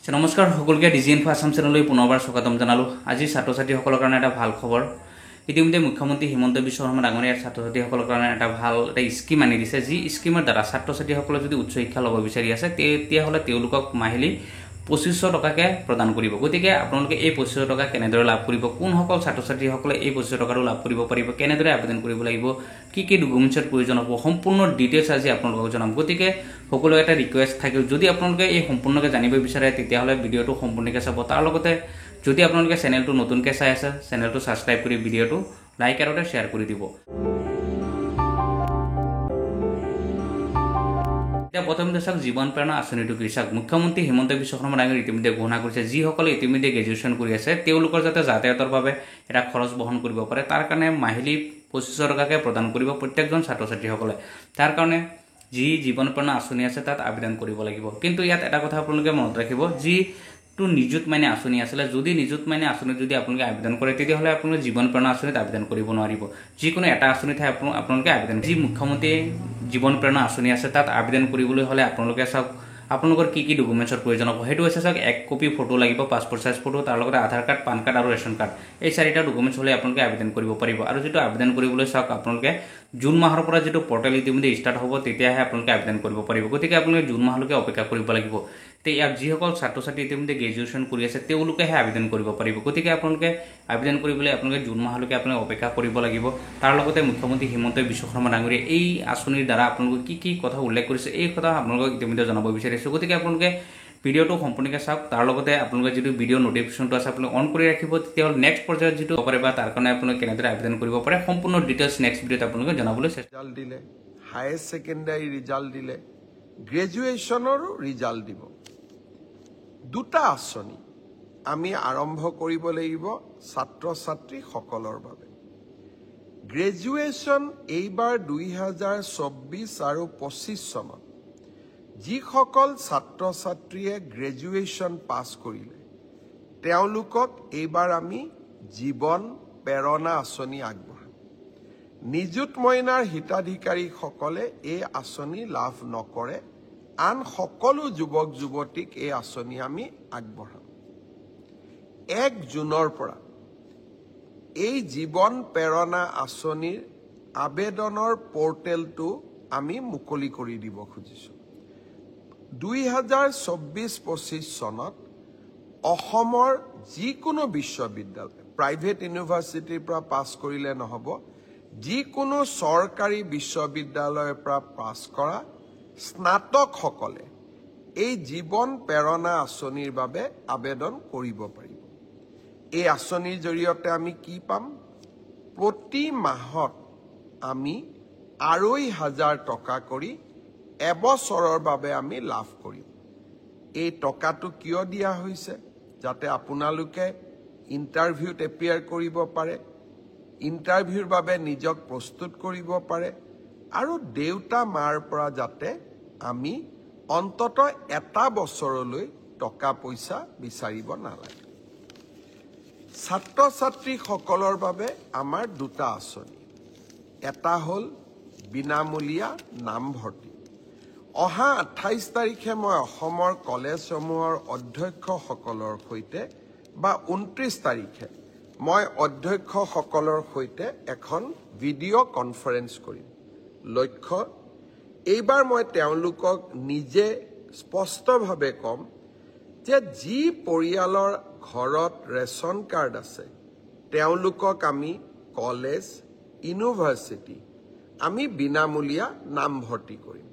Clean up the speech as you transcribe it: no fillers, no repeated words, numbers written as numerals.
নমস্কাৰ সকলোকে ডিজি ইনফো আসাম চেনেললৈ পুনৰবাৰ স্বাগতম জনালো। আজি ছাত্ৰ-ছাত্ৰীসকলৰ কাৰণে এটা ভাল খবৰ। ইতিমধ্যে মুখ্যমন্ত্ৰী হিমন্ত বিশ্ব শৰ্মা ডাঙৰীয়াৰ ছাত্ৰ-ছাত্ৰীসকলৰ কাৰণে এটা স্কিম আনি দিছে, যি স্কিমৰ দ্বাৰা ছাত্ৰ-ছাত্ৰীসকলে যদি উচ্চ শিক্ষা ল'ব বিচাৰি আছে তেতিয়াহ'লে তেওঁলোকক মাহিলী 2500 টকাকে প্ৰদান কৰিব। গতিকে আপোনালোকে এই 2500 টকা কেনেদৰে লাভ কৰিব, কোনসকল ছাত্ৰ-ছাত্ৰীসকলে এই 2500 টকাটো লাভ কৰিব পাৰিব, কেনেদৰে আবেদন কৰিব লাগিব, কি ডকুমেণ্টছৰ প্ৰয়োজন হ'ব, সম্পূৰ্ণ ডিটেইলছ আজি আপোনালোকক জনাম। গতিকে সকলো এটা ৰিকুৱেষ্ট থাকিল, যদি আপোনালোকে এই সম্পূৰ্ণকৈ জানিব বিচাৰে তেতিয়াহ'লে ভিডিঅ'টো সম্পূৰ্ণকৈ চাব। তাৰ লগতে যদি আপোনালোকে চেনেলটো নতুনকৈ চাই আছে চেনেলটো ছাবস্ক্ৰাইব কৰি ভিডিঅ'টো লাইক আৰু শ্বেয়াৰ কৰি দিব। এতিয়া প্ৰথমতে চাওক জীৱন প্ৰেৰণা আঁচনিটো কি। চাওক, মুখ্যমন্ত্ৰী হিমন্ত বিশ্ব শৰ্মা ডাঙৰীয়াই ইতিমধ্যে ঘোষণা কৰিছে, যিসকলে ইতিমধ্যে গ্ৰেজুৱেশ্যন কৰি আছে তেওঁলোকৰ যাতে যাতায়াতৰ বাবে এটা খৰচ বহন কৰিব পাৰে, তাৰ কাৰণে মাহিলী 2500 টকাকৈ প্ৰদান কৰিব প্ৰত্যেকজন ছাত্ৰ-ছাত্ৰীসকলে। তাৰ কাৰণে যি জীৱন প্ৰেৰণা আঁচনি আছে তাত আবেদন কৰিব লাগিব। কিন্তু ইয়াত এটা কথা আপোনালোকে মনত ৰাখিব, যিটো নিযুত মাইনে আঁচনি আছিলে, যদি নিযুত মাইনে আঁচনিত যদি আপোনালোকে আবেদন কৰে তেতিয়াহ'লে আপোনালোকে জীৱন প্ৰেৰণা আঁচনিত আবেদন কৰিব নোৱাৰিব। যিকোনো এটা আঁচনিতহে আপোনালোকে আবেদন, যি মুখ্যমন্ত্ৰী জীৱন প্ৰেৰণা আঁচনি আছে তাত আবেদন কৰিবলৈ হ'লে আপোনালোকে চাওক আপোনালোকৰ কি ডকুমেণ্টছৰ প্ৰয়োজন হ'ব। সেইটো হৈছে চাওক, 1 কপি ফটো লাগিব, পাছপোৰ্ট সাইজ ফটো, তাৰ লগতে আধাৰ কাৰ্ড, পান কাৰ্ড আৰু ৰেচন কাৰ্ড। এই 4টা ডকুমেণ্টছ হ'লে আপোনালোকে আবেদন কৰিব পাৰিব। আৰু যিটো আবেদন কৰিবলৈ চাওক, আপোনালোকে জুন মাহৰ পৰা যিটো পৰ্টেল ইতিমধ্যে ষ্টাৰ্ট হ'ব তেতিয়াহে আপোনালোকে আবেদন কৰিব পাৰিব। গতিকে আপোনালোকে জুন মাহলৈকে অপেক্ষা কৰিব লাগিব। তে ইয়াত যিসকল ছাত্ৰ-ছাত্ৰী ইতিমধ্যে গ্ৰেজুৱেশ্যন কৰি আছে তেওঁলোকেহে আবেদন কৰিব পাৰিব। গতিকে আপোনালোকে আবেদন কৰিবলৈ আপোনালোকে জুন মাহলৈকে আপোনালোকে অপেক্ষা কৰিব লাগিব। তাৰ লগতে মুখ্যমন্ত্ৰী হিমন্ত বিশ্ব শৰ্মা ডাঙৰীয়াই এই আঁচনিৰ দ্বাৰা আপোনালোকে কি কথা উল্লেখ কৰিছে এই কথা আপোনালোকক ইতিমধ্যে জনাব বিচাৰিছোঁ। গতিকে আপোনালোকে ভিডিঅ'টো সম্পূৰ্ণকৈ চাওক। তাৰ লগতে আপোনালোকে যিটো ভিডিঅ' নটিফিকেশ্যনটো আছে আপোনালোকে অন কৰি ৰাখিব, তেতিয়াহ'লে নেক্সট পৰ্যায়ত যিটো হ'ব পাৰে বা তাৰ কাৰণে আপোনালোকে কেনেদৰে আবেদন কৰিব পাৰে সম্পূৰ্ণ ডিটেইলছ নেক্সট ভিডিঅ'ত আপোনালোকে জনাবলৈ চেষ্টা ৰিজাল্ট দিলে, হায়াৰ ছেকেণ্ডাৰী ৰিজাল্ট দিলে, গ্ৰেজুৱেশ্যনৰো ৰিজাল্ট দিব। দুটা আঁচনি আমি আৰম্ভ কৰিব লাগিব ছাত্ৰ-ছাত্ৰীসকলৰ বাবে। গ্ৰেজুৱেশ্যন এইবাৰ 2024 আৰু 25 চনত যিসকল ছাত্ৰ-ছাত্ৰীয়ে গ্ৰেজুৱেশ্যন পাছ কৰিলে তেওঁলোকক এইবাৰ আমি জীৱন প্ৰেৰণা আঁচনি আগবঢ়াম। নিযুত মইনাৰ হিতাধিকাৰীসকলে এই আঁচনি লাভ নকৰে, আন সকলো যুৱক যুৱতীক এই আঁচনি আমি আগবঢ়াম। 1 জুনৰ পৰা এই জীৱন প্ৰেৰণা আঁচনিৰ আবেদনৰ পৰ্টেলটো আমি মুকলি কৰি দিব খুজিছোঁ। 2024-25 চনত অসমৰ যিকোনো বিশ্ববিদ্যালয়, প্ৰাইভেট ইউনিভাৰ্চিটিৰ পৰা পাছ কৰিলে নহ'ব, যিকোনো চৰকাৰী বিশ্ববিদ্যালয়ৰ পৰা পাছ কৰা স্নাতকসকলে এই জীৱন প্ৰেৰণা আঁচনিৰ বাবে আবেদন কৰিব পাৰিব। এই আঁচনিৰ জৰিয়তে আমি কি পাম? প্ৰতি মাহত আমি 2500 টকা কৰি এবছৰৰ বাবে আমি লাভ কৰিম। এই টকাটো কিয় দিয়া হৈছে? যাতে আপোনালোকে ইণ্টাৰভিউত এপিয়াৰ কৰিব পাৰে, ইণ্টাৰভিউৰ বাবে নিজক প্ৰস্তুত কৰিব পাৰে, আৰু দেউতা মাৰ পৰা যাতে আমি অন্ততঃ এটা বছৰলৈ টকা পইচা বিচাৰিব নালাগে। ছাত্ৰ-ছাত্ৰীসকলৰ বাবে আমাৰ দুটা আঁচনি, এটা হ'ল বিনামূলীয়া নামভৰ্তি। অহা 28 তাৰিখে মই অসমৰ কলেজসমূহৰ অধ্যক্ষসকলৰ সৈতে বা 29 তাৰিখে মই অধ্যক্ষসকলৰ সৈতে এখন ভিডিঅ' কনফাৰেন্স কৰিম। লক্ষ্য, এইবাৰ মই তেওঁলোকক নিজে স্পষ্টভাৱে ক'ম যে যি পৰিয়ালৰ ঘৰত ৰেচন কাৰ্ড আছে তেওঁলোকক আমি কলেজ, ইউনিভাৰ্চিটি আমি বিনামূলীয়া নামভৰ্তি কৰিম।